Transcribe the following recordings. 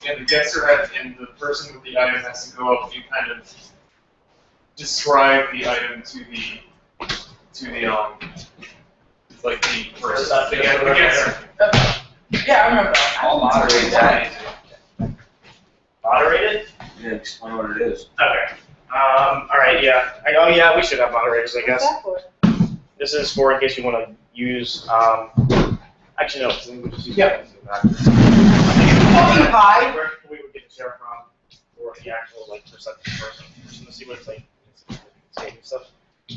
and the guesser and the person with the item has to go up and kind of describe the item to the like the person. The guesser. Yeah, I remember that. I'll moderate that. Moderate it? Yeah, explain what it is. Okay. Alright, yeah. Oh, yeah, we should have moderators, I guess. This is for in case you want to use, actually, no, we just use that. Where we would get the share from for the actual, like, perception person. Just to see what it's like. Stuff.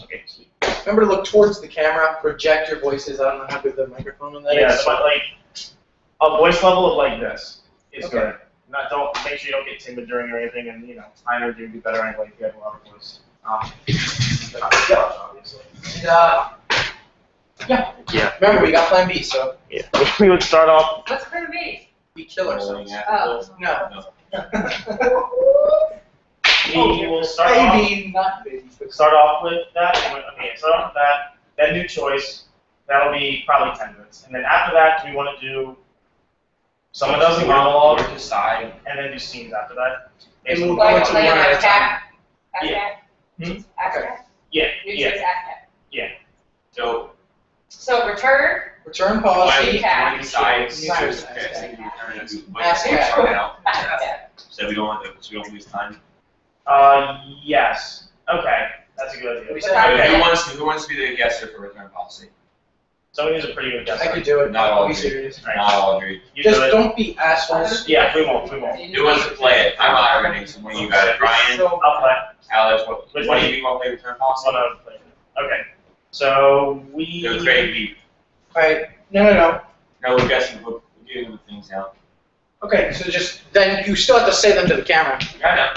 Okay, sweet. Remember to look towards the camera, project your voices. I don't know how good the microphone on that is. Yeah, but like, a voice level of like this is good. Don't make sure you don't get timid during or anything, and you know, I know you'd be better anyway if you had a louder voice. Obviously. Yeah. Remember, we got Plan B, so. Yeah. We would start off. What's Plan B? We kill ourselves. Oh. No. We will start Baby, not baby. Start off with that. Okay, start off with that. Then new choice. That'll be probably 10 minutes. And then after that, we want to do. Someone does a monologue, decide, and then do scenes after that. And we'll Like go to one at a time. ASCAP? Yeah. New choice ASCAP. Yeah. So return. Return policy. ASCAP. So we don't lose time. Yes. Okay. That's a good idea. Okay. Who wants to be the guesser for return policy? Someone who's a pretty good guesser. I could do it. Not all I'll be agree. serious. Right. Not all agree. You Just do it. don't be assholes. Yeah, we won't. Who wants to play it? I'm moderating, so when you got it, Brian, I'll play. Alex, Which one one? of you want to play return policy? One of them. Okay. So we. No, Craig, you. Alright, no. No, we're guessing. We're getting the things now. Okay, so just, then you still have to say them to the camera. I know.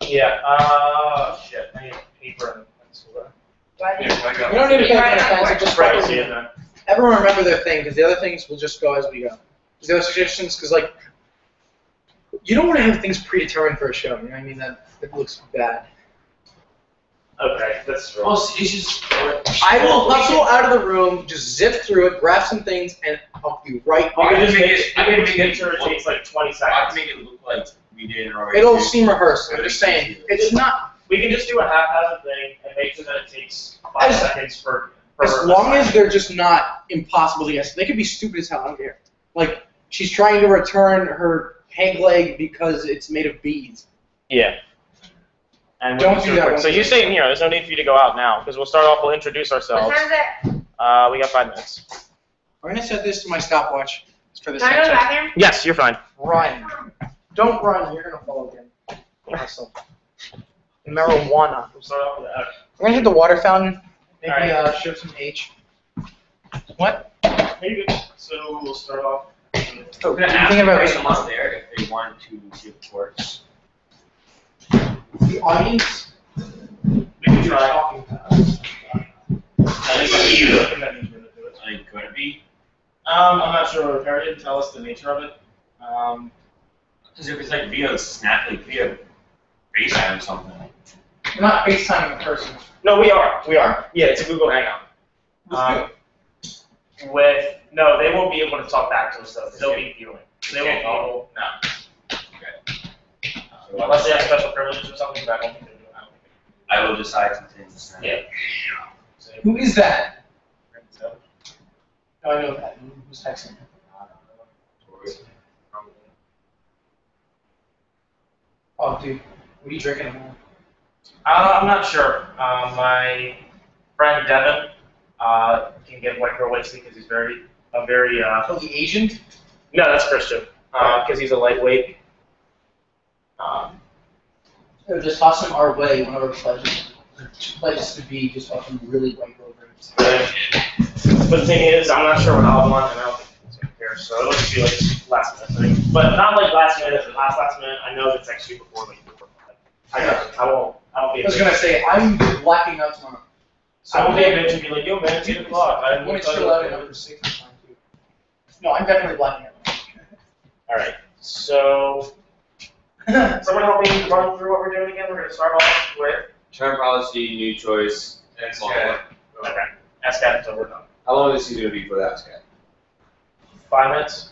Yeah. Shit. I need paper and pencil. You don't need to pay attention, just Right. See fucking, it then. everyone remember their thing, because the other things will just go as we go. The other suggestions, because like, you don't want to have things predetermined for a show, you know what I mean? That it looks bad. Okay, that's true. Well, it's just. I will hustle out of the room, just zip through it, grab some things, and I'll be right I back. can just make make it- it. I can make sure it takes like 20 I seconds. can make it look like we did it already. It'll seem rehearsed, I'm just saying. It's not, We can just do a haphazard thing and make sure that it takes 5 seconds per. as long as they're just not impossible to guess. They could be stupid as hell, I don't care. Like, she's trying to return her peg leg because it's made of beads. Yeah. And Don't we'll do it that quick. one. So you stay in here. There's no need for you to go out now because we'll start off. We'll introduce What ourselves. time is it? We got 5 minutes. I'm gonna set this to my stopwatch for this Can I go to the next bathroom? Yes, you're fine. Run. Don't run, you're gonna fall again. Awesome. Marijuana. We'll start off with that. We're gonna hit the water fountain. Maybe Alright. show some H. What? Maybe good. So we'll start off. Oh, I'm gonna you ask thinking the about person up there if they want to give course. the audience? We can try. Talking about. I think you're gonna do it. Like, could it be? I'm not sure. Harry didn't tell us the nature of it. Because if it's like via Snap, like via FaceTime or something. We're not FaceTiming a person. No, we are. We are. Yeah, it's a Google Hangout. No, they won't be able to talk back to us though. They'll be viewing. They won't be able. No. So Unless they have special privileges or something, but I don't think they do. I will decide some things. Yeah. Who is that? Oh, I know that. Who's texting? Oh, dude. What are you drinking? I'm not sure. My friend Devin can get white girl whiskey because he's very. Oh, the Asian? No, that's Christian. Because he's a lightweight. Just toss him our way, one of our pledges to be just fucking really white girl drinks. But the thing is, I'm not sure what I'll want, and I don't think it's gonna care. So it'll just be like last minute thing. But not like last minute, last minute. I know it's actually before like 4 I won't be. I was gonna say, I'm blacking out tomorrow. I won't be a bitch and be like, yo man, it's 8 o'clock. I'm going to chill out after 6 this time too. No, I'm definitely blacking out. Alright, so someone help me run through what we're doing again. We're gonna start off with Return policy, new choice, and ASCAP. okay. ASCAP until we're done. How long is he going to be for that, Scott? 5 minutes.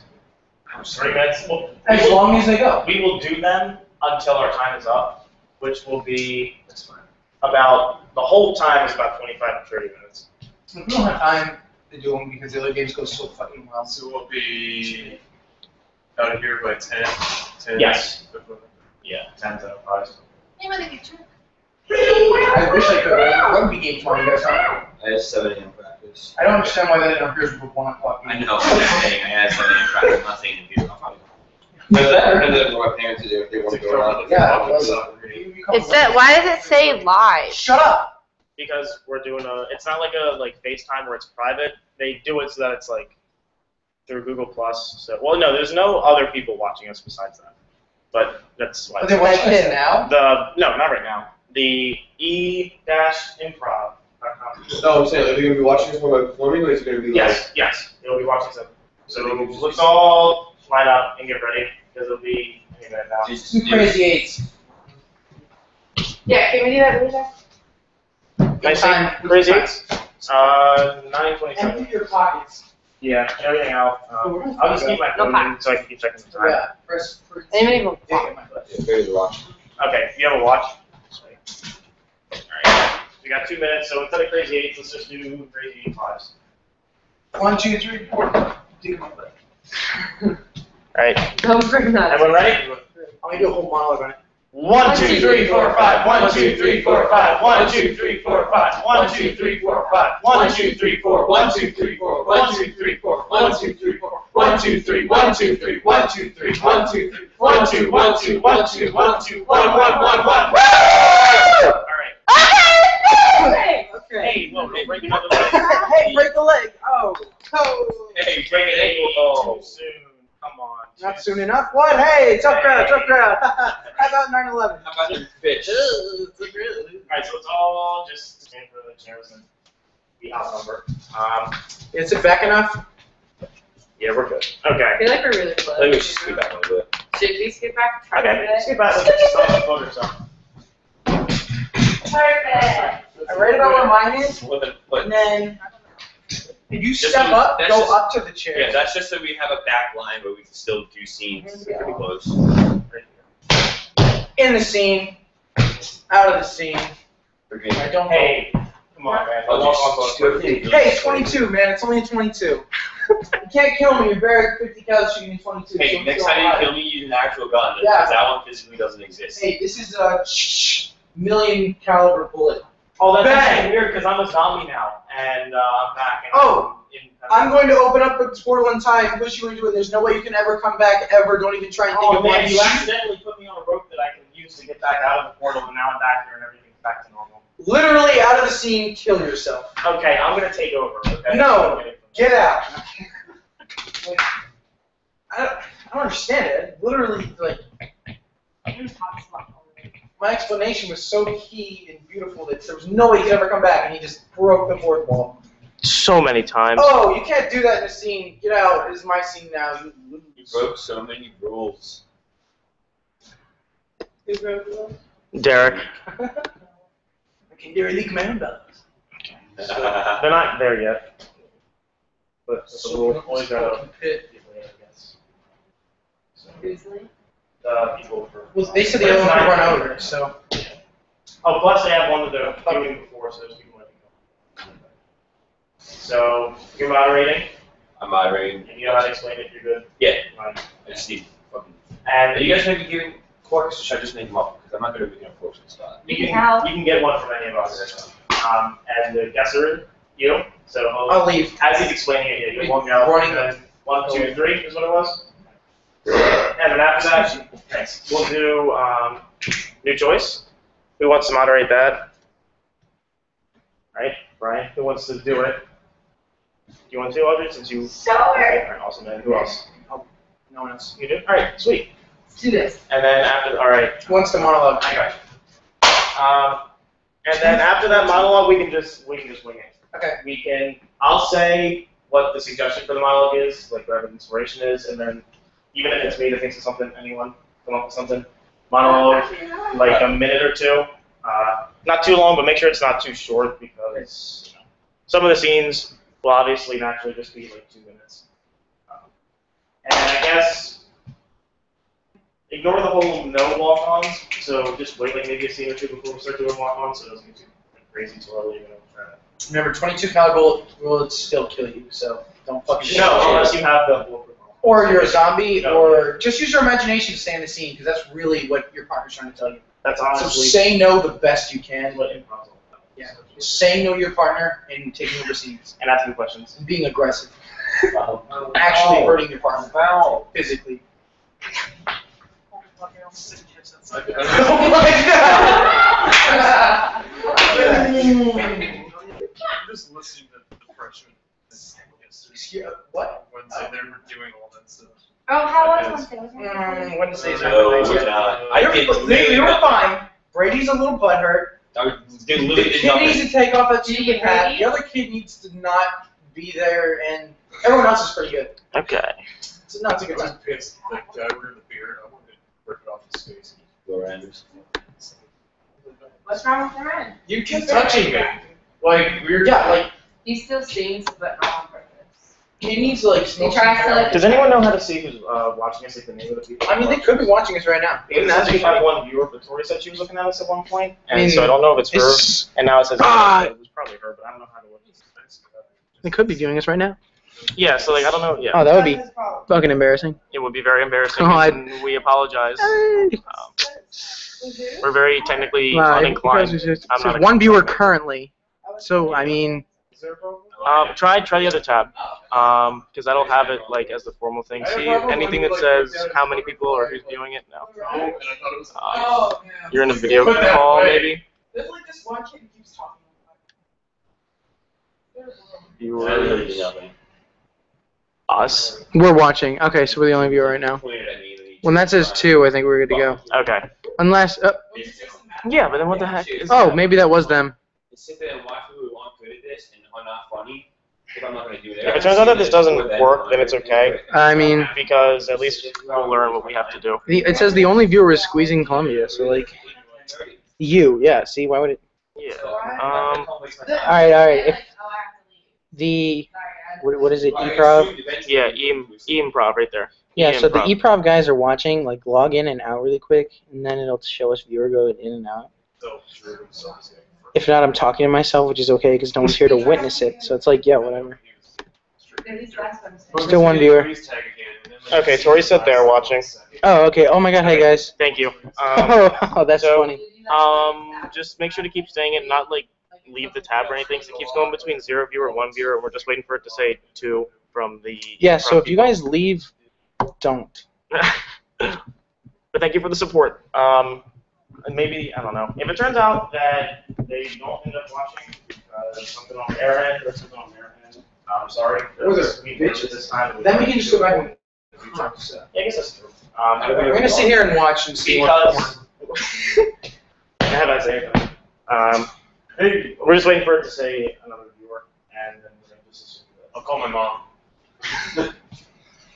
3 minutes. As long as they go. We will do them until our time is up, which will be about, the whole time is about 25 to 30 minutes. We don't have time to do them because the other games go so fucking well. So we'll be out of here by 10. Yes. Yeah, 10 to 5. I wish I could. Rugby game tomorrow, you guys have. I have 7 a.m. practice. I don't understand why that interferes with 1 o'clock. I know, I'm just saying, I had 7 a.m. practice, I'm not saying in future, I'll probably. But that depends on what my parents do, if they want to go around. Yeah, It said, why does it say live? Shut up! Because we're doing it's not like a FaceTime where it's private. They do it so that it's like through Google Plus. So, well, no, there's no other people watching us besides that. But that's why. Are they watching this now? No, not right now. The E-MPROV.com. No, I'm saying, are they going to be watching this while I'm performing, or is it going to be like? Yes, they'll be watching some. So let's all line up and get ready because it'll be any minute now. Two crazy eights. Yeah, can we do that later? Nice Time. crazy. 9:27. Empty your pockets. Yeah, everything out. I'll just keep my phone in so I can keep checking the time. Yeah, press. Anybody will Yeah, my foot. Yeah, very watch. Okay, you have a watch? Alright, we got 2 minutes, so instead of crazy 8s, let's just do crazy 5s. 1, 2, 3, 4. Dig my foot. Alright, Don't bring that. everyone ready? I'm gonna do a whole monologue on it. 1, 2, 3, 4, 5. 1, 2, 3, 4, 5. 1, 2, 3, 4, 5. 1, 2, 3, 4, 5. 1, 2, 3, 4. 1, 2, 3, 4. 1, 2, 3, 4. 1, 2, 3, 4. 1, 2, 3. 1, 2, 3. 1, 2, 3. 1, 2, 3. 1, 2, 1, 2, 1, 2, 1, 2, 1, 1, 1, 1. Alright. Okay. Hey, whoa, don't break another leg. Hey, break the leg. Oh. Oh. Hey, break it, hey, oh. Too soon. Come on. Not soon enough. What? Hey, tough crowd, tough crowd. How about 9/11? How about your fish? Alright, so it's all just stand for the chairs and be outnumbered. Is it back enough? Yeah, we're good. Okay. I feel like we're really close. I think we should scoot back a little bit. Should we skip back? Okay, let's get back to the photo stuff. Perfect. I right about where mine is, But and then if you Just step so- up, that's go just- up to the chair. yeah, that's just so we have a back line, but we can still do scenes pretty close. In the scene, out of the scene. I don't. Hey, come on, man. Hey, it's 22, man. It's only 22. You can't kill me. You're buried 50 cows shooting me 22. Hey, so next it's time you alive. kill me, use an actual gun, Yeah. because that one physically doesn't exist. Hey, this is a million caliber bullet. Oh, that's Bang! actually weird because I'm a zombie now, and I'm back. And Oh, I'm I'm going to open up a portal in time and push you into it. There's no way you can ever come back ever. Don't even try and think Oh of man, one. you accidentally put me on a rope that I can use to get back out of the portal, and now I'm back here and everything's back to normal. Literally out of the scene, kill yourself. Okay, I'm gonna take over. Okay. No, get out. Like, I don't understand it. Literally, like, my explanation was so key and beautiful that there was no way he could ever come back, and he just broke the fourth wall. So many times. Oh, you can't do that in a scene. Get out. This is my scene now. You broke so many rules. Who broke the rules? Derek. I can do anything command does. They're not there yet. But the rule always gotta Pit. I guess. So, Grizzly. the people for. Well, they said the other one could run over, so. Oh, plus they have one that they're doing before, so there's people letting go. So you're moderating, I'm moderating. and you know how to explain it. You're good. Yeah. Fine. I just need fucking. And Are you guys going to be giving quarks, or should I just make them up? Because I'm not going to be giving quarks in spot. you can How? you can get one from any of us. And the guesser, you. So I'll leave. as he's explaining it, you one go, Running and then 1, 2, 3 is what it was. And then after that, we'll do new choice. Who wants to moderate that? All right, Brian. Who wants to do it? Do you want to, Audrey? Since you. Sure. Okay, all right, awesome. Then who else? No one else. You do. All right, sweet. Let's do this. And then after, all right. Once the monologue. I got you. And then after that monologue, we can just wing it. Okay. I'll say what the suggestion for the monologue is, like whatever the inspiration is, and then even if it's me that thinks of something, anyone come up with something. Monologue, like a minute or two. Not too long, but make sure it's not too short because some of the scenes will obviously naturally just be like 2 minutes. And I guess ignore the whole no walk-ons. So just wait like maybe a scene or two before we start doing walk-ons, so it doesn't get too crazy too early. Remember, 22 caliber will still kill you, so don't fucking. No, unless you have the bulletproof. Or you're a zombie, No. or just use your imagination to stay in the scene, because that's really what your partner's trying to tell you. That's So honestly say no the best you can. what improv's all about. Yeah. Say no to your partner and taking over scenes. And asking questions. And being aggressive. Actually hurting your partner. Physically. I'm just listening to the freshman. What? Wednesday, they were doing all that stuff. Oh, how was Wednesday? Wednesdays are No, nice. we're not. They were fine. Brady's a little butthurt. Dude, The literally did kid needs nothing. to take off that Did you stupid get hat. Brady? The other kid needs to not be there, and everyone else is pretty good. Okay. It's not a good I was time. pissed. The guy wearing the beard, I wanted to rip it off his face. What's wrong with Ryan? You keep touching me. Like, weird. Yeah, like, He still stings, but not on purpose. he needs to, like, He smoke tries some to, like, Does anyone know how to see who's watching us, like the name of the people? I mean, they could be watching us right now. It says we have one viewer, but Tori said she was looking at us at one point, and I mean, so I don't know if it's her. It's, And now it says it was probably her, but I don't know how to look. they could be viewing us right now. Yeah, so like I don't know. Yeah, Oh, that would be fucking embarrassing. it would be very embarrassing, Oh, and we apologize. We're very technically uninclined. I'm not one viewer currently. So, I mean, Try the other tab, because that'll have it like as the formal thing. See anything that says how many people or who's viewing it? No. And I thought it was You're in a video call, maybe. there's like this one kid who keeps talking. Literally nothing. Us. We're watching. Okay, so we're the only viewer right now. When that says 2, I think we're good to go. Okay. Unless, Yeah, but then what the heck is? oh, maybe that was them. Sit there and watch people who aren't good at this and are not funny. If I'm not going to do that. If it turns out that this doesn't work, then it's okay. I mean, Because at least we'll learn what we have to do. it says the only viewer is squeezing Columbia, so like, you, yeah, see, why would it? Yeah. Alright, if the, what is it, E-PROV? Yeah, E-MPROV right there. Yeah, so the E-MPROV. E-PROV guys are watching, like, log in and out really quick, and then it'll show us viewer go in and out. If not, I'm talking to myself, which is okay, because no one's here to witness it, so it's like, yeah, whatever. Still one viewer. Okay, Tori said they're watching. Oh, okay, oh my god, hey guys. Thank you. Oh, that's so- funny. Just make sure to keep saying it, not like leave the tab or anything. So it keeps going between 0 viewer and 1 viewer, and we're just waiting for it to say 2 from the. Yeah, so from if you guys leave, don't. But thank you for the support. And maybe I don't know if it turns out that they don't end up watching something on their end or something on their end. I'm sorry. Or they're We did it this time. Then we can just go back and. Yeah, I guess that's true. We're gonna sit here and watch and see Because how do I say it? We're just waiting for it to say another viewer, and then we're gonna just. I'll call my mom.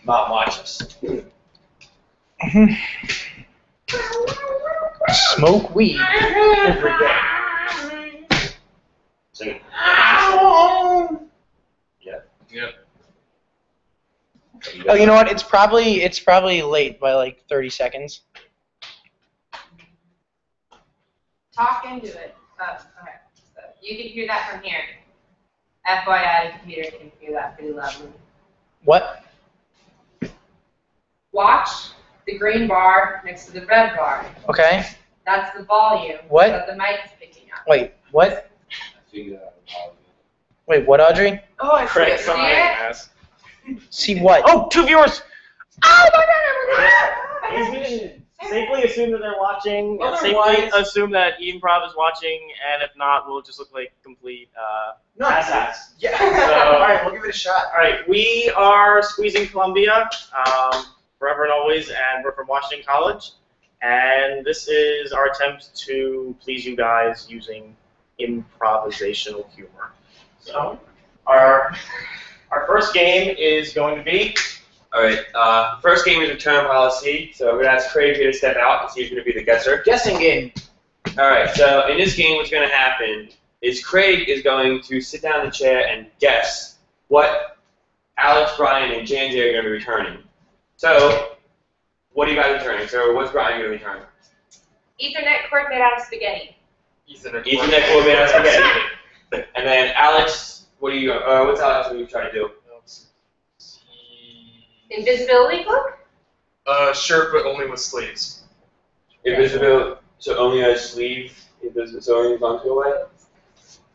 Not watch us. Smoke weed every day. Sing. Yep. Oh, you know what? It's probably late by like 30 seconds. Talk into it. Okay. So you can hear that from here. FYI, the computer can hear that pretty loudly. What? Watch the green bar next to the red bar. Okay. That's the volume What? that the mic is picking up. Wait, what? I figured out. Wait, what, Audrey? Oh, I Craig, see sorry, it. ass. See what? Oh, 2 viewers! Oh my god! Safely assume that they're watching. And safely Otherwise- assume that E-MPROV is watching, and if not, we'll just look like complete No. asshats. Yeah. So- Alright, we'll give it a shot. All right, we are Squeezing Columbia, forever and always, and we're from Washington College. And this is our attempt to please you guys using improvisational humor. So, our first game is going to be. Alright, first game is return policy, so we're going to ask Craig here to step out because he's going to be the guesser. Guessing game. Alright, so in this game what's going to happen is Craig is going to sit down in the chair and guess what Alex, Brian, and J&J are going to be returning. So, What are you guys returning? So what's Brian going to return? Ethernet cord made out of spaghetti. Ethernet cord made out of spaghetti. And then Alex, what are you? What's Alex going to try to do? Invisibility cloak? Shirt, but only with sleeves. Invisible, so only a sleeve. So only buns go away.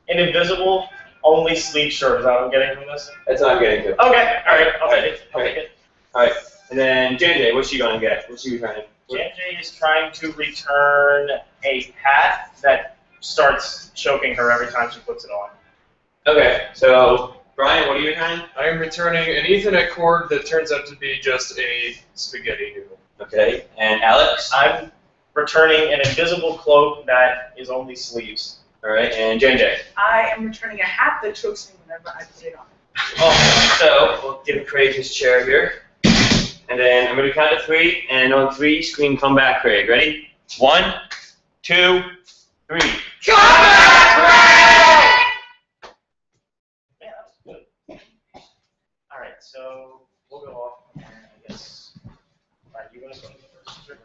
An invisible, only sleeve shirt. Is that what I'm getting from this? That's what I'm getting to. Okay, all right, I'll take it. I'll take it. All right, and then JJ, what's she going to get? What's she returning? JJ is trying to return a hat that starts choking her every time she puts it on. Okay, so Brian, what are you returning? I am returning an Ethernet cord that turns out to be just a spaghetti noodle. Okay, and Alex? I'm returning an invisible cloak that is only sleeves. All right, and JJ? I am returning a hat that chokes me whenever I put it on. Oh, so we'll give Craig his chair here. And then I'm going to count to 3, and on 3, scream come back, Craig. Ready? 1, 2, 3. Come back, Craig! Yeah, that was good. All right, so we'll go off, and I guess. All right, you want to go first? Sure.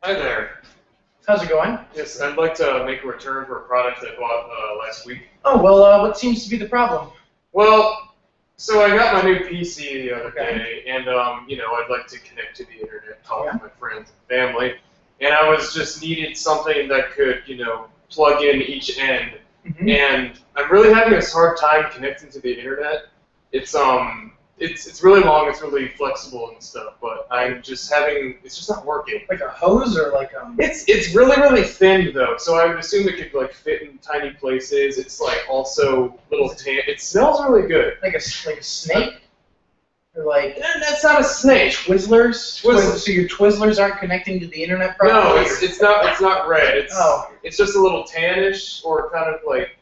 Hi there. How's it going? Yes, I'd like to make a return for a product I bought last week. Oh, well, what seems to be the problem? Well, so I got my new PC the other day, and you know, I'd like to connect to the internet, talk with my friends and family, and I was just needed something that could, you know, plug in each end, and I'm really having a hard time connecting to the internet. It's really long, it's really flexible and stuff, but I'm just having, it's just not working. Like a hose or like It's really thin though, so I would assume it could like fit in tiny places. It's like also little it smells really good. like a snake? Or like That's not a snake. Twizzlers? So your Twizzlers aren't connecting to the internet properly? No, it's not red. It's just a little tannish or kind of like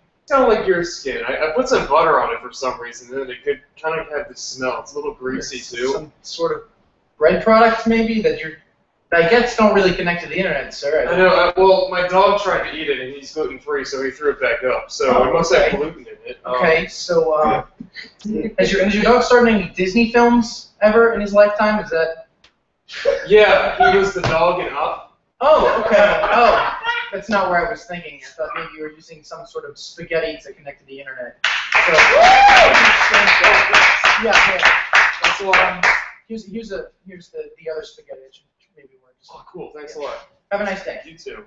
your skin. I put some butter on it for some reason, and then it could kind of have this smell. It's a little greasy too. Some sort of bread product maybe that your baguettes don't really connect to the internet, sir. I know. Well, my dog tried to eat it, and he's gluten-free, so he threw it back up. So it must have gluten in it. Okay, so has your dog started any Disney films ever in his lifetime? Is that? Yeah, he was the dog in Up. Oh, okay. Oh, that's not where I was thinking. I thought maybe you were using some sort of spaghetti to connect to the internet. So, yeah. So here's the other spaghetti. It should maybe work. Oh, cool. Thanks a lot. Have a nice day. You too.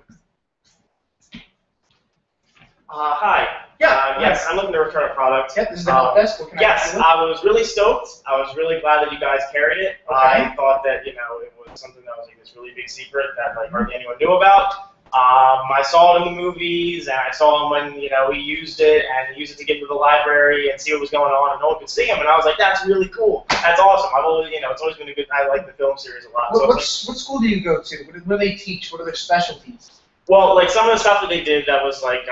Hi. Yeah. Yes, I'm looking to return a product. Yeah, this is the help desk. What can Yes, I do? I was really stoked. I was really glad that you guys carried it. Okay. I thought that, you know, it was something that was like this really big secret that like hardly anyone knew about. I saw it in the movies, and I saw him when, you know, he used it, and he used it to get into the library and see what was going on, and no one could see him, and I was like, that's really cool. That's awesome. I've always, you know, it's always been a good, I like the film series a lot. What school do you go to? What do they teach? What are their specialties? Well, like some of the stuff that they did that was like,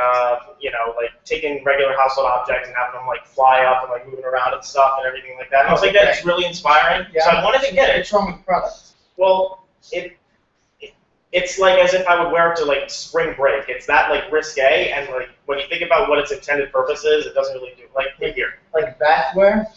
you know, like taking regular household objects and having them like fly up and like moving around and stuff and everything like that. And I was like, that's really inspiring. Yeah. So I wanted to get it. What's wrong with the product? Well, it's like as if I would wear it to like spring break. It's that like risque, and like when you think about what its intended purpose is, it doesn't really do. Like here. Like bathwear?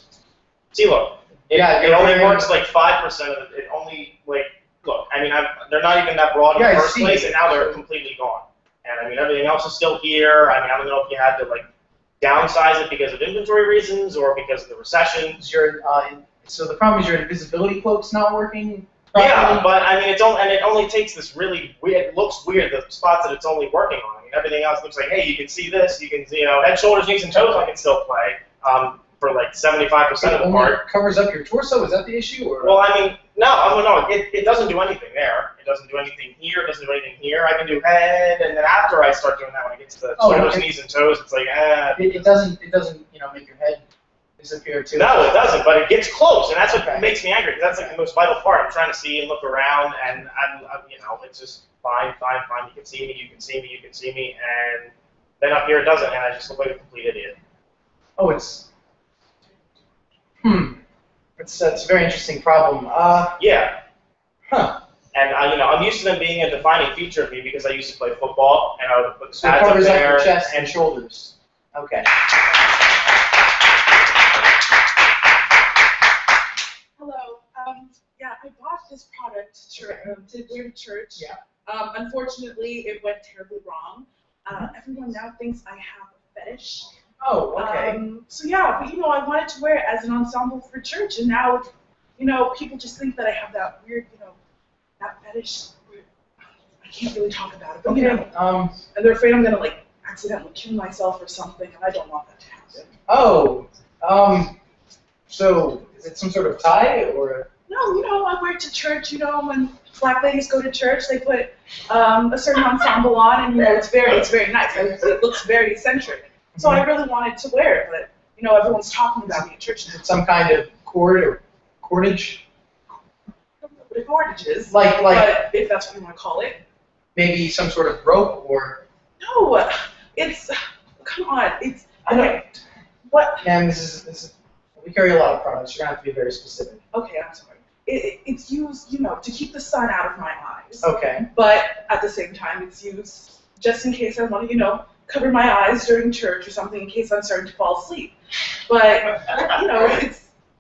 See, look. It you're only wearing- works like 5% of it. It only like. Look, I mean, they're not even that broad in the first place, and now they're completely gone. And I mean, everything else is still here. I mean, I don't know if you had to like downsize it because of inventory reasons or because of the recession. So the problem is your invisibility cloak's not working properly? Yeah, but I mean, it only takes this really weird. It looks weird the spots that it's only working on. I mean, everything else looks like, hey, you can see this. You can, you know, head, shoulders, knees, and toes. I can still play. For like 75% of the part. Covers up your torso? Is that the issue? Or? Well, I mean, no, it doesn't do anything there. It doesn't do anything here. It doesn't do anything here. I can do head, and then after I start doing that, when I get to the shoulders, knees, and toes, it's like, It doesn't, you know, make your head disappear too. No, it doesn't, but it gets close, and that's what makes me angry, because that's like the most vital part. I'm trying to see and look around, and I'm you know, it's just fine. You can see me, you can see me, and then up here it doesn't, and I just look like a complete idiot. Oh, It's a very interesting problem. Yeah. Huh. And you know, I'm used to them being a defining feature of me because I used to play football, and I would put So it pads up covers up there your chest and shoulders. Okay. go to church. Yeah. Unfortunately, it went terribly wrong. Everyone now thinks I have a fetish. Oh, okay. So yeah, but I wanted to wear it as an ensemble for church, and now, people just think that I have that weird, that fetish. I can't really talk about it, but Okay. and they're afraid I'm gonna accidentally kill myself or something, and I don't want that to happen. Oh, so is it some sort of tie or? No, I wear it to church. When black ladies go to church, they put a certain ensemble on, and it's very nice. It looks very eccentric. So I really wanted to wear it, but everyone's talking about me at church Is now. it some kind of cord or cordage? What a cordages. Like But if that's what you want to call it. maybe some sort of rope or? No, it's come on. It's I don't. what? Man, this is. We carry a lot of products. You're gonna have to be very specific. Okay, I'm sorry. It's used, to keep the sun out of my eyes. Okay. But at the same time, it's used just in case I want to, cover my eyes during church or something in case I'm starting to fall asleep. But,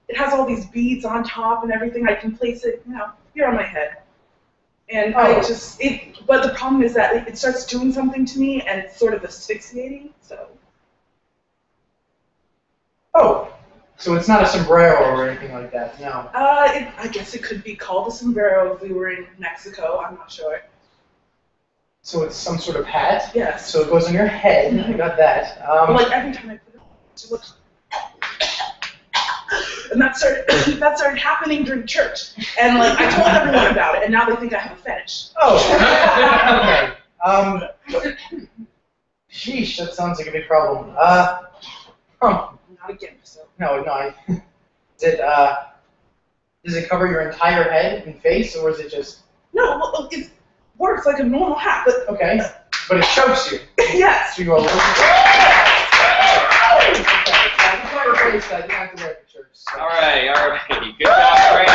it has all these beads on top and everything. I can place it, here on my head. And but the problem is that it starts doing something to me and it's sort of asphyxiating, so. Oh, so it's not a sombrero or anything like that, no. I guess it could be called a sombrero if we were in Mexico, I'm not sure. So it's some sort of hat? Yes. So it goes on your head, I got that. Every time I put it on, it looks. And that started happening during church. And I told everyone about it, and now they think I have a fetish. Oh, okay. Sheesh, that sounds like a big problem. Not again, so. No, does it cover your entire head and face, or is it just? No, well, it works like a normal hat, but. Okay, but it chokes you. Yes. So you go. Okay. I just want to replace that. You don't have to wear it for church. So. All right. Good job, Ray.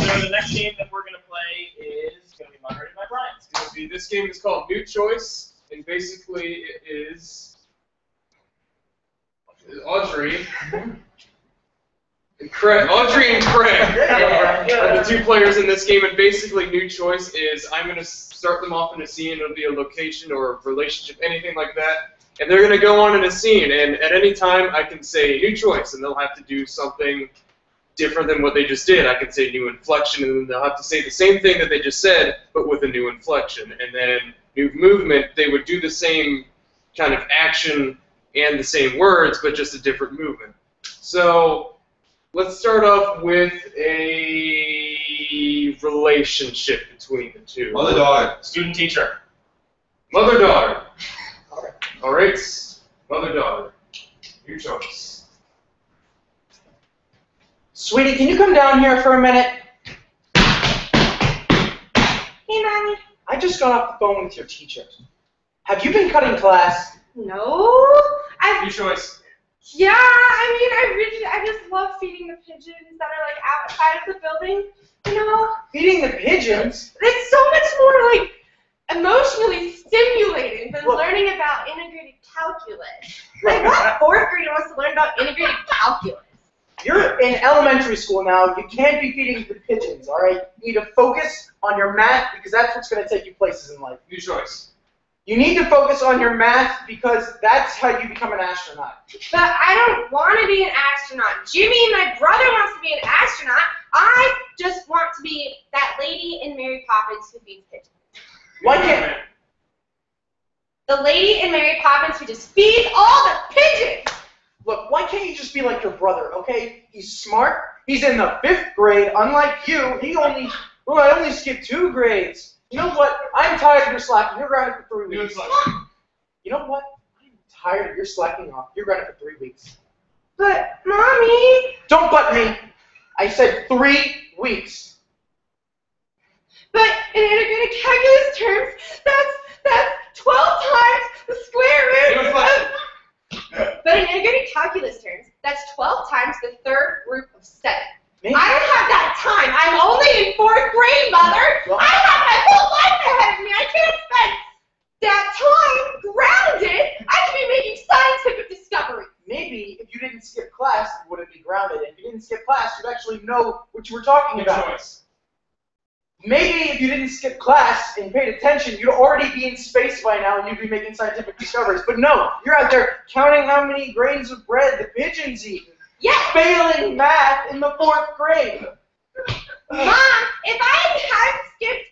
So the next game that we're gonna play is gonna be moderated by Brian. This game is called New Choice, and basically it is Audrey and Craig are the two players in this game, and basically New Choice is I'm going to start them off in a scene. It'll be a location or a relationship, anything like that, and they're going to go on in a scene, and at any time I can say New Choice, and they'll have to do something different than what they just did. I can say new inflection, and then they'll have to say the same thing that they just said, but with a new inflection, and then new movement, they would do the same kind of action and the same words, but just a different movement. So let's start off with a relationship between the two. Mother-daughter. Student-teacher. Mother-daughter. All right. Mother-daughter. Your choice. Sweetie, can you come down here for a minute? Hey, Mommy. I just got off the phone with your teacher. Have you been cutting class? No. Your choice. Yeah, I just love feeding the pigeons that are outside of the building. Feeding the pigeons? It's so much more emotionally stimulating than learning about integrated calculus. What fourth grader wants to learn about integrated calculus? You're in elementary school now. You can't be feeding the pigeons, all right? You need to focus on your math because that's what's going to take you places in life. Your choice. You need to focus on your math because that's how you become an astronaut. But I don't want to be an astronaut. Jimmy, my brother, wants to be an astronaut. I just want to be that lady in Mary Poppins who feeds pigeons. Why can't... The lady in Mary Poppins who just feeds all the pigeons. Look, why can't you just be like your brother, okay? He's smart. He's in the 5th grade. Unlike you, I only skipped 2 grades. You know what? I'm tired of your slacking. You're grounded for 3 weeks. You know what? I'm tired of your slacking off. You're grounded for 3 weeks. But, Mommy... Don't butt me. I said 3 weeks. But in integrated calculus terms, that's 12 times the square root of... But in integrated calculus terms, that's 12 times the third root of 7. Maybe. I don't have that time. I'm only in 4th grade, Mother. Well, I have my whole life ahead of me. I can't spend that time grounded. I should be making scientific discoveries. Maybe if you didn't skip class, you wouldn't be grounded. And if you didn't skip class, you'd actually know what you were talking about. Choice. Maybe if you didn't skip class and paid attention, you'd already be in space by now and you'd be making scientific discoveries. But no, you're out there counting how many grains of bread the pigeons eat. Yes! Failing math in the 4th grade. Mom, if I hadn't skipped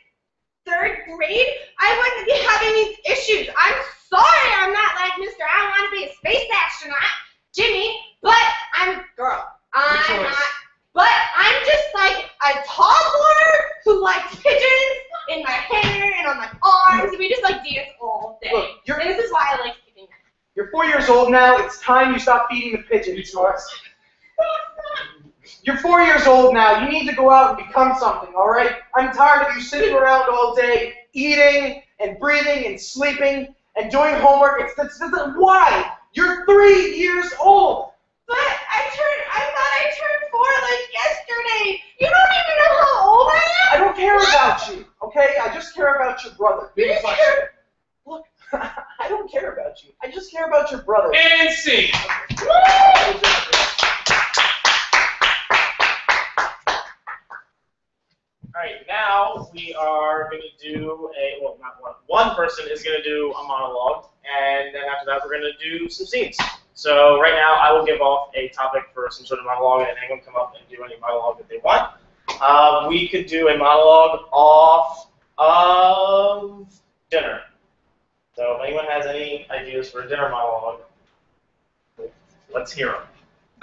3rd grade, I wouldn't be having these issues. I'm sorry I'm not like Mr. I want to be a space astronaut, Jimmy, but I'm girl. I'm not. But I'm just like a toddler who likes pigeons in my hair and on my arms, and we just like dance all day. Look, and this is why I like skipping. You're 4 years old now. It's time you stop feeding the pigeons. You're 4 years old now. You need to go out and become something, all right? I'm tired of you sitting around all day, eating and breathing and sleeping and doing homework. Why? You're 3 years old. But I thought I turned 4 like yesterday. You don't even know how old I am? I don't care about you, okay? I just care about your brother. You just care. Look, I don't care about you. I just care about your brother. And see. Alright, now we are going to do well, not one. One person is going to do a monologue, and then after that we're going to do some scenes. So right now I will give off a topic for some sort of monologue, and anyone come up and do any monologue that they want. We could do a monologue off of dinner. So if anyone has any ideas for a dinner monologue, let's hear them.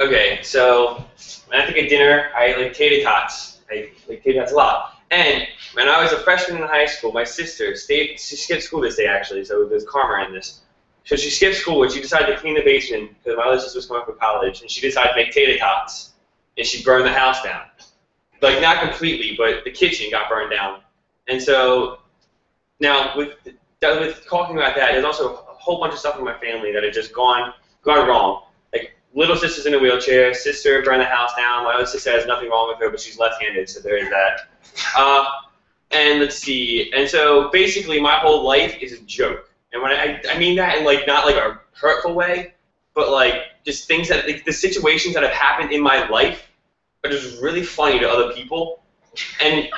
Okay, so when I think of dinner, I like tater tots. I like tater tots a lot. And when I was a freshman in high school, my sister she skipped school this day actually, so there's karma in this. So she skipped school and she decided to clean the basement because my other sister was coming up from college, and she decided to make tater tots, and she burned the house down. Like not completely, but the kitchen got burned down. And so now with talking about that, there's also a whole bunch of stuff in my family that had just gone wrong. Like little sister's in a wheelchair, sister burned the house down. My other sister has nothing wrong with her, but she's left-handed, so there is that. And let's see. And so basically, my whole life is a joke. And when I mean that in like not like a hurtful way, but like just things that like, the situations that have happened in my life are just really funny to other people. And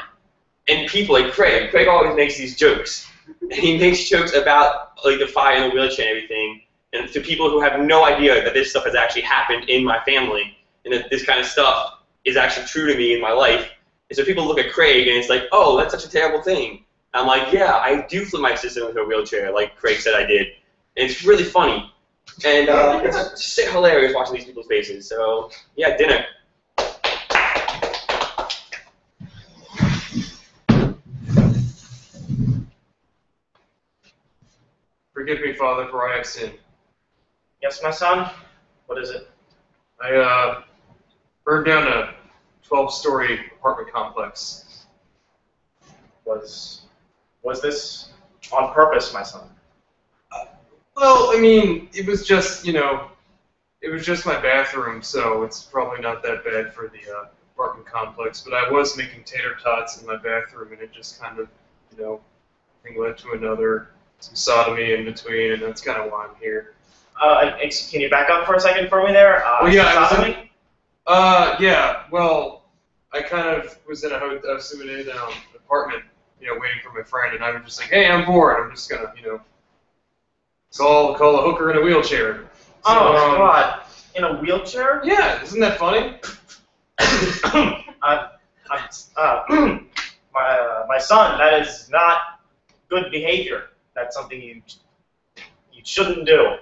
people like Craig. Craig always makes these jokes. And he makes jokes about like the fire and the wheelchair and everything, and to people who have no idea that this stuff has actually happened in my family, and that this kind of stuff is actually true to me in my life. And so people look at Craig and it's like, oh, that's such a terrible thing. And I'm like, yeah, I do flip my sister into a wheelchair, like Craig said I did. And it's really funny. And it's just hilarious watching these people's faces. So yeah, dinner. Forgive me, Father, for I have sinned. Yes, my son? What is it? I burned down a 12-story apartment complex. Was this on purpose, my son? Well, I mean, it was just, it was just my bathroom, so it's probably not that bad for the apartment complex. But I was making tater tots in my bathroom, and it just kind of, one thing led to another, some sodomy in between, and that's kind of why I'm here. Can you back up for a second for me there? Well, yeah, sodomy? Yeah. Well, I kind of was in an apartment, waiting for my friend, and I was just like, hey, I'm bored. I'm just gonna, call a hooker in a wheelchair. So, God, in a wheelchair? Yeah, isn't that funny? My son, that is not good behavior. That's something you shouldn't do.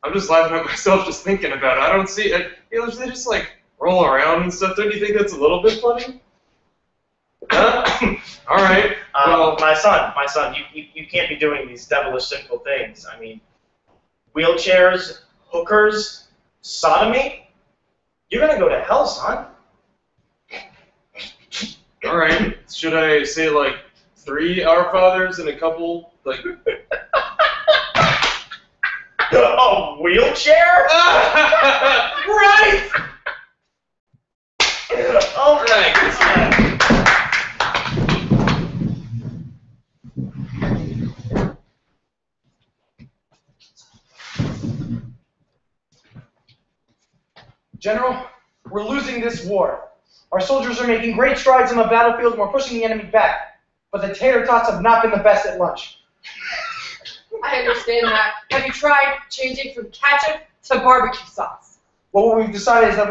I'm just laughing at myself just thinking about it. I don't see it. They just like roll around and stuff. Don't you think that's a little bit funny? All right. Well, my son, you can't be doing these devilish sinful things. I mean, wheelchairs, hookers, sodomy. You're gonna go to hell, son. All right. Should I say like 3 Our Fathers and a couple like? A wheelchair? Right! All right. General, we're losing this war. Our soldiers are making great strides on the battlefield and we're pushing the enemy back. But the tater tots have not been the best at lunch. I understand that. Have you tried changing from ketchup to barbecue sauce? Well, what we've decided is that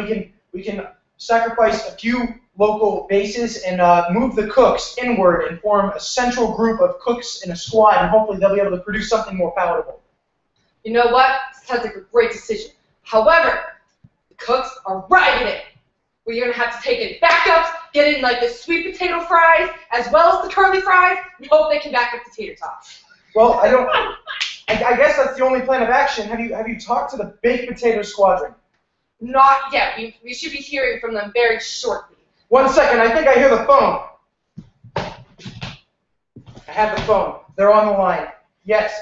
we can sacrifice a few local bases and move the cooks inward and form a central group of cooks in a squad, and hopefully they'll be able to produce something more palatable. You know what? Sounds like a great decision. However, the cooks are ragged. We're going to have to take in backups, get in like the sweet potato fries, as well as the curly fries, and hope they can back up the tater tots. Well, I guess that's the only plan of action. Have you talked to the baked potato squadron? Not yet. We should be hearing from them very shortly. 1 second, I think I hear the phone. I have the phone. They're on the line. Yes.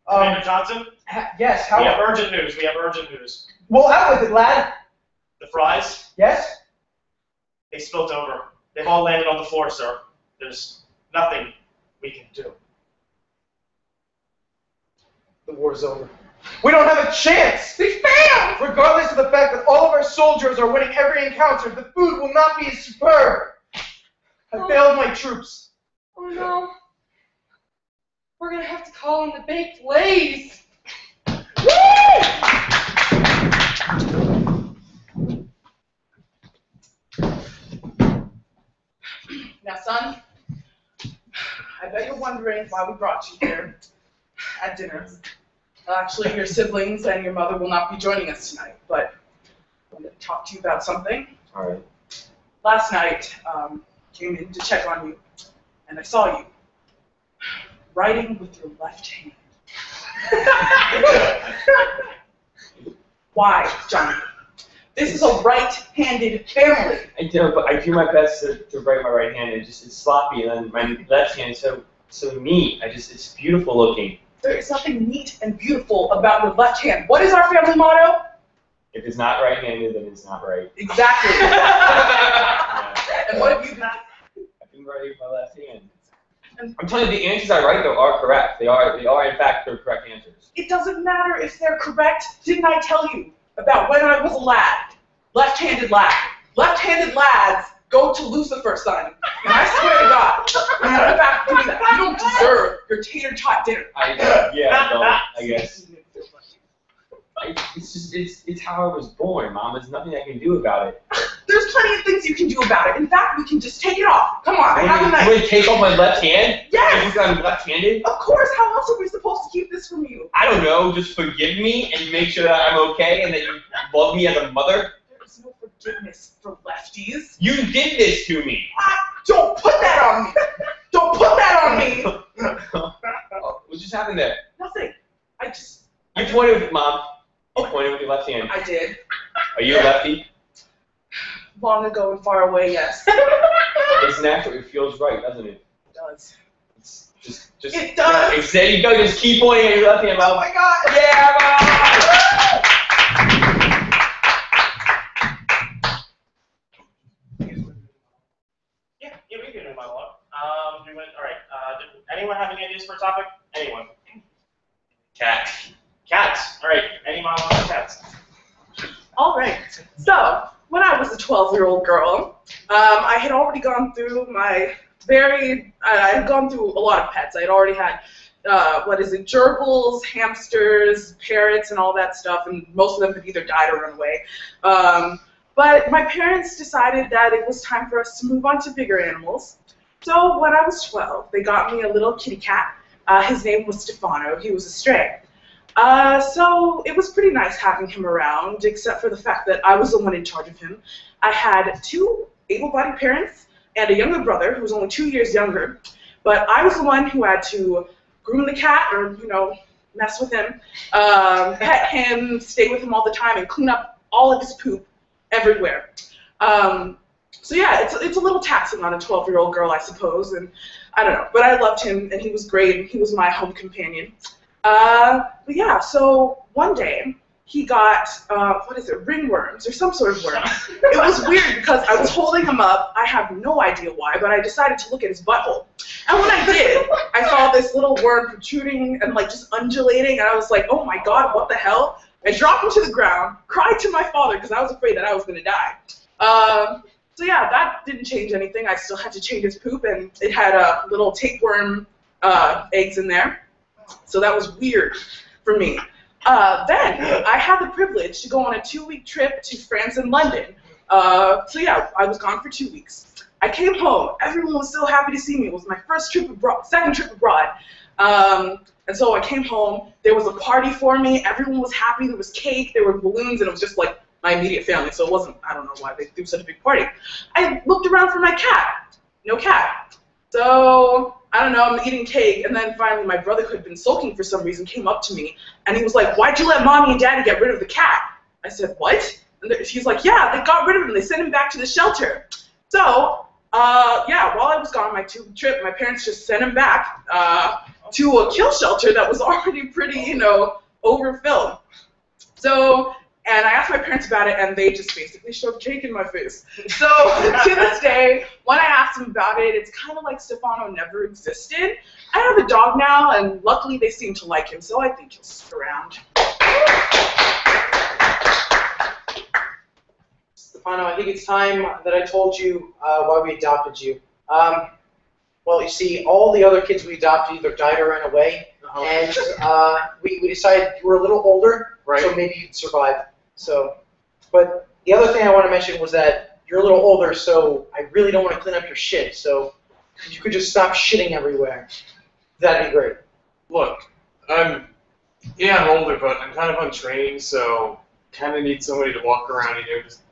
Commander Johnson? Yes, how? We have urgent news. Well, out with it, lad. The fries? Yes? They spilt over. They've all landed on the floor, sir. There's nothing we can do. The war's over. We don't have a chance! We failed! Regardless of the fact that all of our soldiers are winning every encounter, the food will not be as superb. I failed my troops. Oh no. We're going to have to call in the baked lays. Now, son, I bet you're wondering why we brought you here at dinner. Actually, your siblings and your mother will not be joining us tonight, but I'm going to talk to you about something. All right. Last night, came in to check on you, and I saw you writing with your left hand. Why, Johnny? This is a right-handed family. I know, but I do my best to write my right hand. It's sloppy, and then my left hand is so neat. It's beautiful looking. There is nothing neat and beautiful about your left hand. What is our family motto? If it's not right-handed, then it's not right. Exactly. Yeah. And what have you done? I've been writing with my left hand. I'm telling you, the answers I write, though, are correct. They are, in fact, they're correct answers. It doesn't matter if they're correct. Didn't I tell you about when I was a lad? Left-handed lad. Left-handed lads go to Lucifer, son. And I swear to God, you're not about to do that. You don't deserve your tater tot dinner. I guess. It's how I was born, Mom. There's nothing I can do about it. There's plenty of things you can do about it. In fact, we can just take it off. Come on, have a night. You want to take off my left hand? Yes. Because I'm left-handed? Of course. How else are we supposed to keep this from you? I don't know. Just forgive me and make sure that I'm okay and that you love me as a mother. There's no forgiveness for lefties. You did this to me. Don't put that on me. Don't put that on me. What just happened there? Nothing. You pointed with Mom. You pointed with your left hand. I did. Are you a lefty? Long ago and far away, yes. It's natural. It feels right, doesn't it? It does. It's just. It does. Yeah, there you go. Just keep pointing at your left hand, Mom. Oh my God. Yeah, Mom. Yeah, we can do my monologue. All right. Anyone have any ideas for a topic? Anyone? Cats. Cats. All right. Any monologue for cats? All right. So, when I was a 12-year-old girl, I had already gone through I had gone through a lot of pets. I had already had, gerbils, hamsters, parrots, and all that stuff, and most of them had either died or run away. But my parents decided that it was time for us to move on to bigger animals. So when I was 12, they got me a little kitty cat. His name was Stefano. He was a stray. So it was pretty nice having him around, except for the fact that I was the one in charge of him. I had 2 able-bodied parents and a younger brother who was only 2 years younger. But I was the one who had to groom the cat, or, mess with him, pet him, stay with him all the time, and clean up all of his poop everywhere. So yeah, it's a little taxing on a 12-year-old girl, I suppose, and I don't know. But I loved him, and he was great, and he was my home companion. But yeah, so one day, he got, ringworms, or some sort of worm. It was weird because I was holding him up. I have no idea why, but I decided to look at his butthole. And when I did, I saw this little worm protruding and just undulating, and I was like, oh my God, what the hell? I dropped him to the ground, cried to my father because I was afraid that I was going to die. So yeah, that didn't change anything. I still had to change his poop, and it had little tapeworm eggs in there. So that was weird for me. Then I had the privilege to go on a 2-week trip to France and London. So yeah, I was gone for 2 weeks. I came home. Everyone was so happy to see me. It was my first trip abroad, second trip abroad. And so I came home. There was a party for me. Everyone was happy. There was cake. There were balloons, and it was just like my immediate family. So it wasn't. I don't know why they threw such a big party. I looked around for my cat. No cat. So I don't know. I'm eating cake, and then finally my brother, who had been sulking for some reason, came up to me, and he was like, "Why'd you let mommy and daddy get rid of the cat?" I said, "What?" And he's like, "Yeah, they got rid of him. They sent him back to the shelter." So. Yeah, while I was gone on my 2-week trip, my parents just sent him back to a kill shelter that was already pretty, overfilled. So, and I asked my parents about it, and they just basically shoved cake in my face. So, to this day, when I asked them about it, it's kind of like Stefano never existed. I have a dog now, and luckily they seem to like him, so I think he'll stick around. Stefano, I think it's time that I told you why we adopted you. Well, you see, all the other kids we adopted either died or ran away, and we decided you were a little older, so maybe you'd survive. So, but the other thing I want to mention was that you're a little older, so I really don't want to clean up your shit. So, if you could just stop shitting everywhere, that'd be great. Look, I'm older, but I'm kind of untrained, so kind of need somebody to walk around, just.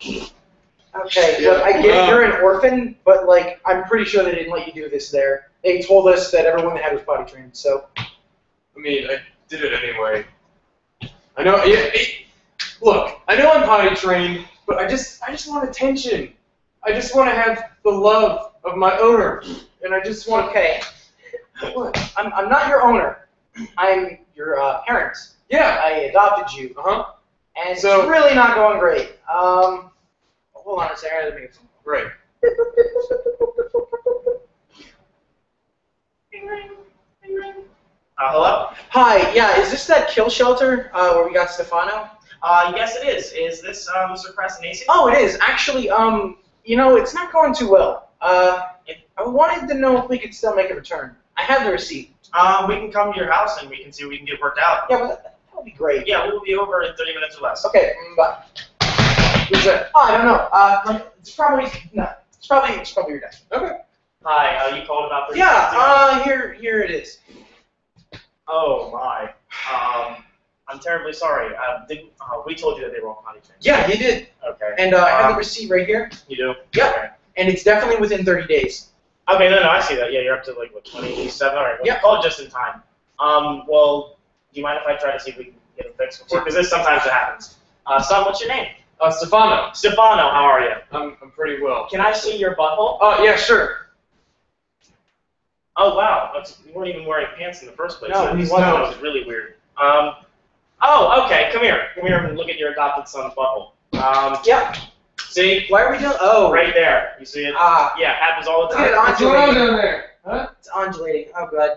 Okay, look, I get you're an orphan, but like I'm pretty sure they didn't let you do this there. They told us that everyone they had was potty trained, so. I mean, I did it anyway. I know. Look, I know I'm potty trained, but I just want attention. I just want to have the love of my owner, and I just want. Okay. Look, I'm not your owner. I'm your parent. Yeah. I adopted you. And So- it's really not going great. Hold on a second. I gotta make some. Right. Hello? Hi. Yeah. Is this that kill shelter where we got Stefano? Yes, it is. Is this Mr. Crassinasi? Oh, it is actually. It's not going too well. I wanted to know if we could still make a return. I have the receipt. We can come to your house and we can see what we can get worked out. Yeah, but that would be great. Yeah, we'll be over in 30 minutes or less. Okay. Bye. Who's that? Oh, I don't know. It's probably your dad. Okay. Hi, you called about 30 Yeah. Here it is. Oh my. I'm terribly sorry. We told you that they were all potty trained. Yeah, you did. Okay. And I have the receipt right here. You do? Yep. Okay. And it's definitely within 30 days. Okay, no, I see that. Yeah, you're up to like what, 27. All right. Well, Yeah. you called just in time. Well, do you mind if I try to see if we can get it fixed before? Because this sometimes it happens. Son, what's your name? Stefano. Stefano, how are you? I'm pretty well. Can I see your butthole? Yeah, sure. Oh wow, you weren't even wearing pants in the first place. No, That he was wasn't. really weird. Oh, okay, come here and look at your adopted son's butthole. Yep. See? Why are we doing? Oh. Right there. You see it? Yeah, happens all the Look at time. it What's going on undulating. down there? Huh? It's undulating. Oh, God.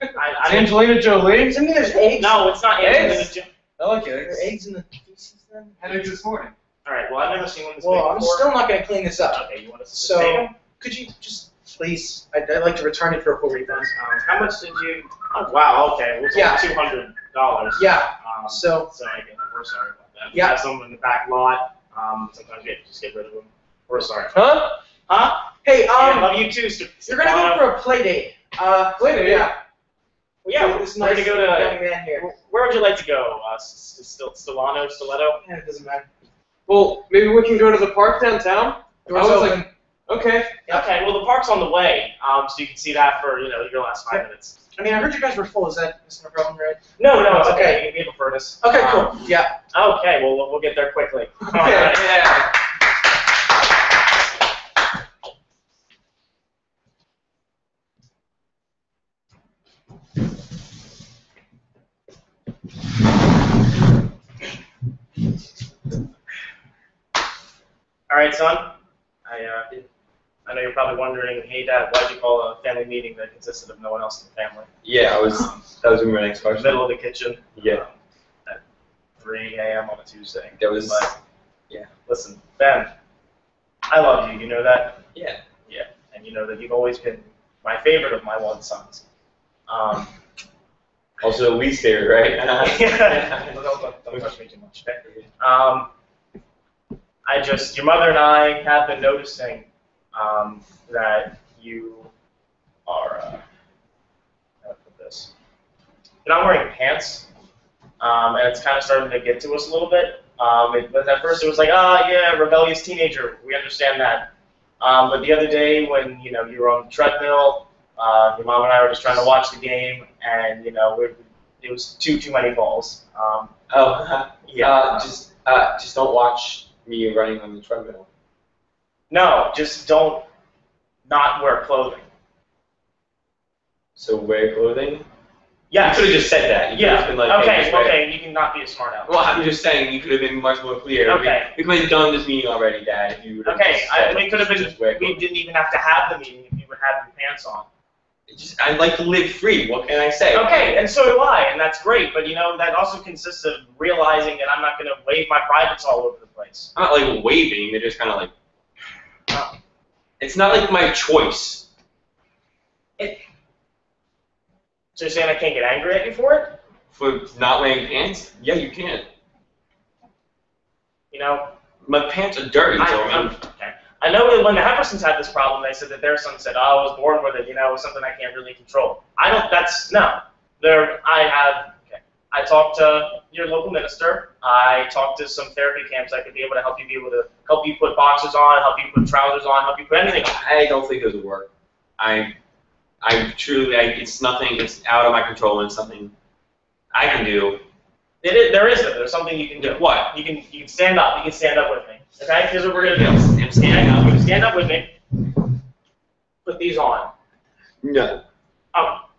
I didn't. Angelina Jolie? Does that mean there's eggs? No, it's not Eggs? eggs. I like Are eggs. there eggs in the feces then? Had eggs this morning. All right. Well, I've never seen one this Well, big I'm before. still not going to clean this up. Okay, you want us to take So, them? could you just, please, I'd like to return it for a full refund. How much did you? Oh, wow. Okay. Well, it's Yeah. $200. Yeah. So So, again, we're sorry about that. Yeah. We have someone in the back lot. Sometimes we have to just get rid of them. We're sorry. Huh? Huh? hey, Yeah, love you too, you're going to go for a play date. Play date? Yeah. Well, yeah, This we're nice gonna go to. young man here. Where would you like to go? Stiletto? Yeah, it doesn't matter. Well, maybe we can go to the park downtown? Doors I was open. like, okay. Okay, well the park's on the way, so you can see that for your last 5 minutes. I mean, I heard you guys were full. Is that no problem, right? No, it's Okay. okay. We have a furnace. Okay, cool. Yeah. Okay, well we'll get there quickly. Okay. Yeah. All right, son. I know you're probably wondering, hey Dad, why'd you call a family meeting that consisted of no one else in the family? Yeah, that was gonna be my next question. Middle of the kitchen. Yeah. 3 a.m. on a Tuesday. That was. But, yeah. Listen, Ben, I love you. You know that? Yeah. Yeah. And you know that you've always been my favorite of my 1 sons. Also, least favorite, right? Don't touch me too much. Okay? Your mother and I have been noticing that you are, how do I put this? You're not wearing pants, and it's kind of starting to get to us a little bit. But at first it was like, yeah, rebellious teenager, we understand that. But the other day when, you were on the treadmill, your mom and I were just trying to watch the game, and, it was too many balls. Yeah. Just don't watch me running on the treadmill. No, just don't not wear clothing. So wear clothing? Yeah. You could have just said that. You could have been like, hey, okay, you can not be a smart aleck. Well, I'm just saying, you could have been much more clear. Okay. We could have done this meeting already, Dad, if you would have We could have been, we didn't even have to have the meeting if you would have your pants on. I'd like to live free, what can I say? Okay, and so do I, and that's great, but that also consists of realizing that I'm not going to wave my privates all over the place. I'm not like waving, they're just kind of like, oh. It's not like my choice. So you're saying I can't get angry at you for it? For not wearing pants? Yeah, you can. My pants are dirty, okay. I know that when the Heffersons had this problem, they said that their son said, I was born with it, it was something I can't really control. I talked to your local minister. I talked to some therapy camps that could be able to help you put boxers on, help you put trousers on, help you put anything on. I don't think those would work. It's nothing, it's out of my control, and it's something I can do. There's something you can do. What? You can stand up. You can stand up with me. Okay? Here's what we're going to do. I'm standing up. You can stand up with me. Put these on. No. Oh.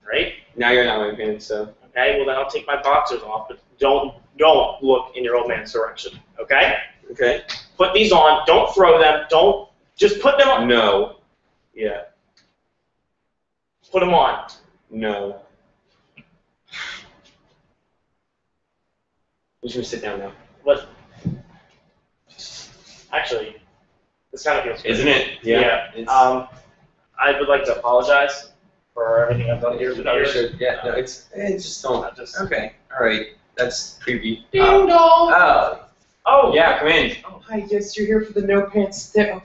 Right? Now you're not wearing pants, so. Okay, well then I'll take my boxers off, but don't look in your old man's direction. Okay? Okay. Put these on. Don't throw them. Just put them on. No. Yeah. Put them on. No. You should sit down now. But actually, this kind of feels good. Isn't it? Yeah. I would like to apologize for everything I've done here. Yeah. No, it's just don't. Okay. All right. That's creepy. Ding dong. Oh. Yeah. Come in. Oh, hi. Yes, you're here for the no pants thing.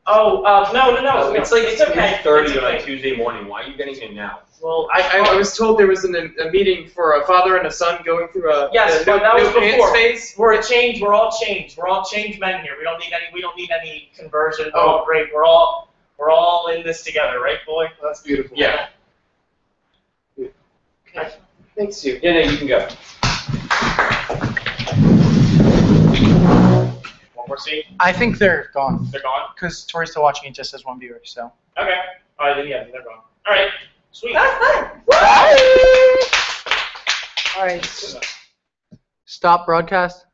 Oh. No. It's like it's okay. 3:30 on a Tuesday morning. Why are you getting in now? Well, I was told there was a meeting for a father and a son going through a yes, but that was before. Phase. We're all changed. We're all changed men here. We don't need any conversion. Oh, great. We're all in this together, right, boy? That's beautiful. Yeah. Okay. Thanks, you. Yeah, no, you can go. One more scene. I think they're gone. They're gone? Because Tori's still watching it just as one viewer, so. Okay. All right, then yeah, they're gone. All right. Sweet. That's fun. All right. Stop broadcast.